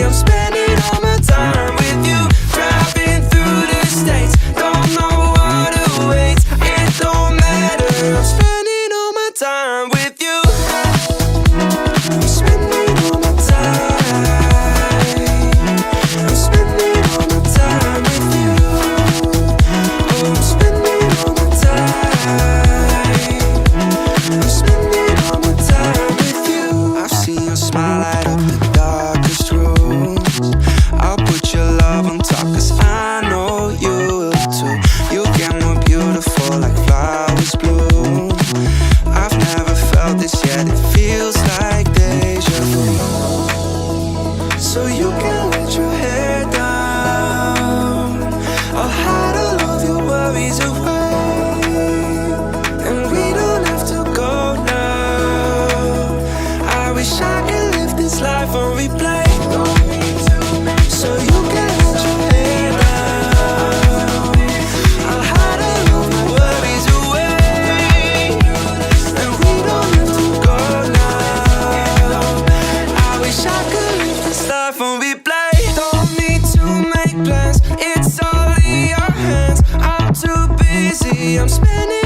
I'm spending all my time with you. Driving through the states, don't know what awaits. It don't matter, I'm spending all my time with you. I'm spending all my time. I'm spending all my time with you. Oh, I'm spending all my time. I'm spending all my time with you. I've seen your smile light up the darkest rooms. I'll put your love on top, 'cause I know you will too. You get more beautiful like flowers bloom. I've never felt this yet, it feels like deja vu. So you can let your hair down. I'll hide all of your worries away, and we don't have to go now. I wish I could live this life on replay. So you can let your hair down. I'll hide all of my worries away, and we don't have to go now. I wish I could live this life on replay. Don't need to make plans, it's all in your hands. I'm too busy, I'm spending